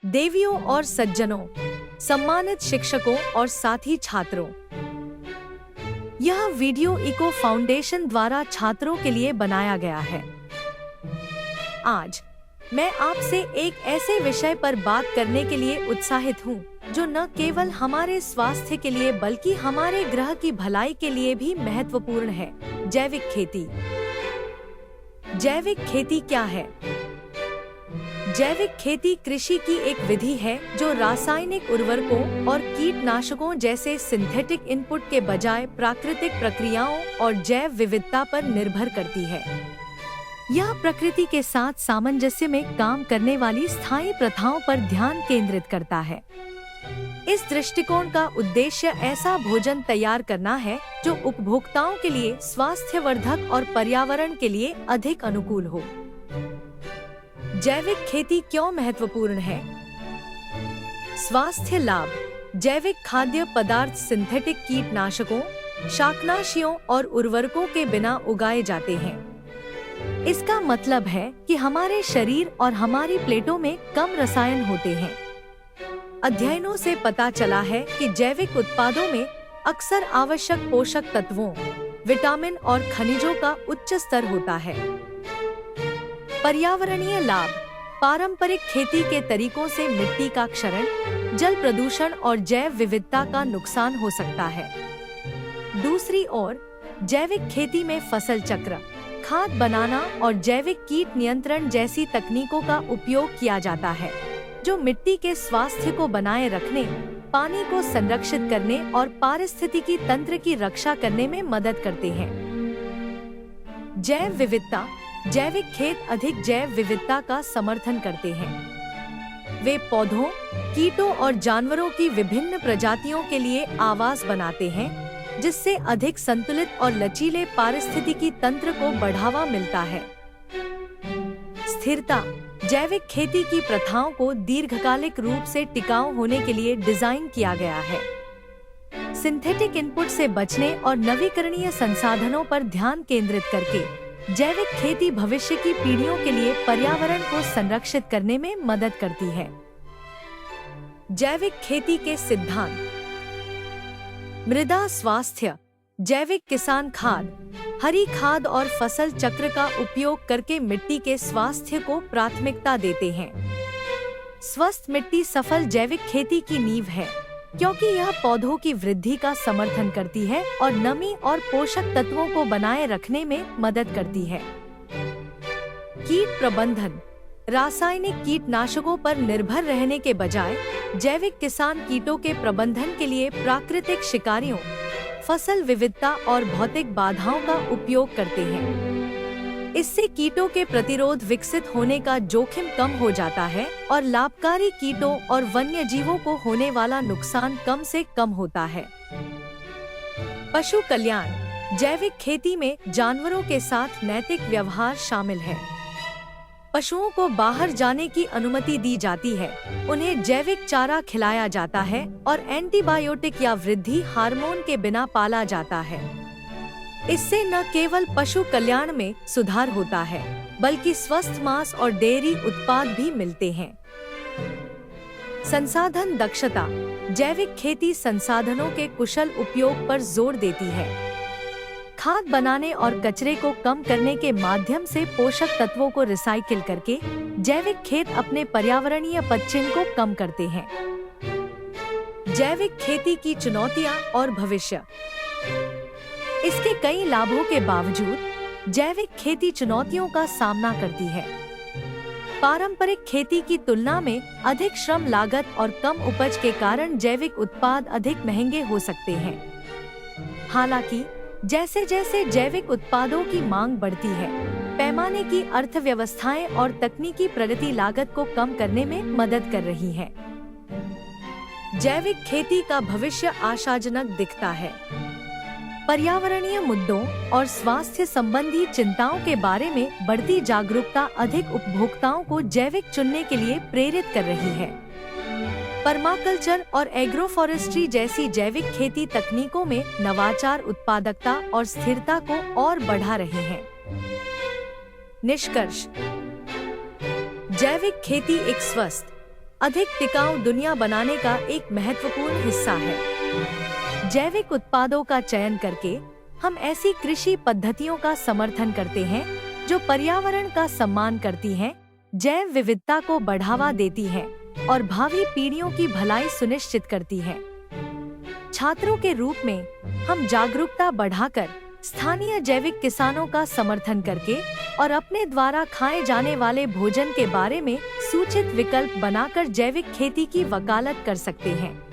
देवियों और सज्जनों, सम्मानित शिक्षकों और साथी छात्रों, यह वीडियो इको फाउंडेशन द्वारा छात्रों के लिए बनाया गया है। आज मैं आपसे एक ऐसे विषय पर बात करने के लिए उत्साहित हूँ जो न केवल हमारे स्वास्थ्य के लिए बल्कि हमारे ग्रह की भलाई के लिए भी महत्वपूर्ण है। जैविक खेती। जैविक खेती क्या है? जैविक खेती कृषि की एक विधि है जो रासायनिक उर्वरकों और कीटनाशकों जैसे सिंथेटिक इनपुट के बजाय प्राकृतिक प्रक्रियाओं और जैव विविधता पर निर्भर करती है। यह प्रकृति के साथ सामंजस्य में काम करने वाली स्थायी प्रथाओं पर ध्यान केंद्रित करता है। इस दृष्टिकोण का उद्देश्य ऐसा भोजन तैयार करना है जो उपभोक्ताओं के लिए स्वास्थ्यवर्धक और पर्यावरण के लिए अधिक अनुकूल हो। जैविक खेती क्यों महत्वपूर्ण है? स्वास्थ्य लाभ। जैविक खाद्य पदार्थ सिंथेटिक कीटनाशकों, शाकनाशियों और उर्वरकों के बिना उगाए जाते हैं। इसका मतलब है कि हमारे शरीर और हमारी प्लेटों में कम रसायन होते हैं। अध्ययनों से पता चला है कि जैविक उत्पादों में अक्सर आवश्यक पोषक तत्वों, विटामिन और खनिजों का उच्च स्तर होता है। पर्यावरणीय लाभ। पारंपरिक खेती के तरीकों से मिट्टी का क्षरण, जल प्रदूषण और जैव विविधता का नुकसान हो सकता है। दूसरी ओर, जैविक खेती में फसल चक्र, खाद बनाना और जैविक कीट नियंत्रण जैसी तकनीकों का उपयोग किया जाता है, जो मिट्टी के स्वास्थ्य को बनाए रखने, पानी को संरक्षित करने और पारिस्थितिकी तंत्र की रक्षा करने में मदद करते हैं। जैव विविधता। जैविक खेत अधिक जैव विविधता का समर्थन करते हैं। वे पौधों, कीटों और जानवरों की विभिन्न प्रजातियों के लिए आवास बनाते हैं, जिससे अधिक संतुलित और लचीले पारिस्थितिकी तंत्र को बढ़ावा मिलता है। स्थिरता। जैविक खेती की प्रथाओं को दीर्घकालिक रूप से टिकाऊ होने के लिए डिजाइन किया गया है। सिंथेटिक इनपुट से बचने और नवीकरणीय संसाधनों पर ध्यान केंद्रित करके जैविक खेती भविष्य की पीढ़ियों के लिए पर्यावरण को संरक्षित करने में मदद करती है। जैविक खेती के सिद्धांत। मृदा स्वास्थ्य। जैविक किसान खाद, हरी खाद और फसल चक्र का उपयोग करके मिट्टी के स्वास्थ्य को प्राथमिकता देते हैं। स्वस्थ मिट्टी सफल जैविक खेती की नींव है, क्योंकि यह पौधों की वृद्धि का समर्थन करती है और नमी और पोषक तत्वों को बनाए रखने में मदद करती है। कीट प्रबंधन। रासायनिक कीटनाशकों पर निर्भर रहने के बजाय जैविक किसान कीटों के प्रबंधन के लिए प्राकृतिक शिकारियों, फसल विविधता और भौतिक बाधाओं का उपयोग करते हैं। इससे कीटों के प्रतिरोध विकसित होने का जोखिम कम हो जाता है और लाभकारी कीटों और वन्य जीवों को होने वाला नुकसान कम से कम होता है। पशु कल्याण। जैविक खेती में जानवरों के साथ नैतिक व्यवहार शामिल है। पशुओं को बाहर जाने की अनुमति दी जाती है, उन्हें जैविक चारा खिलाया जाता है और एंटीबायोटिक या वृद्धि हार्मोन के बिना पाला जाता है। इससे न केवल पशु कल्याण में सुधार होता है, बल्कि स्वस्थ मांस और डेयरी उत्पाद भी मिलते हैं। संसाधन दक्षता। जैविक खेती संसाधनों के कुशल उपयोग पर जोर देती है। खाद बनाने और कचरे को कम करने के माध्यम से पोषक तत्वों को रिसाइकिल करके जैविक खेत अपने पर्यावरणीय पदचिह्न को कम करते हैं। जैविक खेती की चुनौतियां और भविष्य। इसके कई लाभों के बावजूद जैविक खेती चुनौतियों का सामना करती है। पारंपरिक खेती की तुलना में अधिक श्रम लागत और कम उपज के कारण जैविक उत्पाद अधिक महंगे हो सकते हैं। हालांकि जैसे जैसे जैविक उत्पादों की मांग बढ़ती है, पैमाने की अर्थव्यवस्थाएं और तकनीकी प्रगति लागत को कम करने में मदद कर रही है। जैविक खेती का भविष्य आशाजनक दिखता है। पर्यावरणीय मुद्दों और स्वास्थ्य संबंधी चिंताओं के बारे में बढ़ती जागरूकता अधिक उपभोक्ताओं को जैविक चुनने के लिए प्रेरित कर रही है। पर्माकल्चर और एग्रोफॉरेस्ट्री जैसी जैविक खेती तकनीकों में नवाचार उत्पादकता और स्थिरता को और बढ़ा रहे हैं। निष्कर्ष। जैविक खेती एक स्वस्थ, अधिक टिकाऊ दुनिया बनाने का एक महत्वपूर्ण हिस्सा है। जैविक उत्पादों का चयन करके हम ऐसी कृषि पद्धतियों का समर्थन करते हैं जो पर्यावरण का सम्मान करती हैं, जैव विविधता को बढ़ावा देती हैं और भावी पीढ़ियों की भलाई सुनिश्चित करती हैं। छात्रों के रूप में हम जागरूकता बढ़ाकर स्थानीय जैविक किसानों का समर्थन करके और अपने द्वारा खाए जाने वाले भोजन के बारे में सूचित विकल्प बनाकर जैविक खेती की वकालत कर सकते हैं।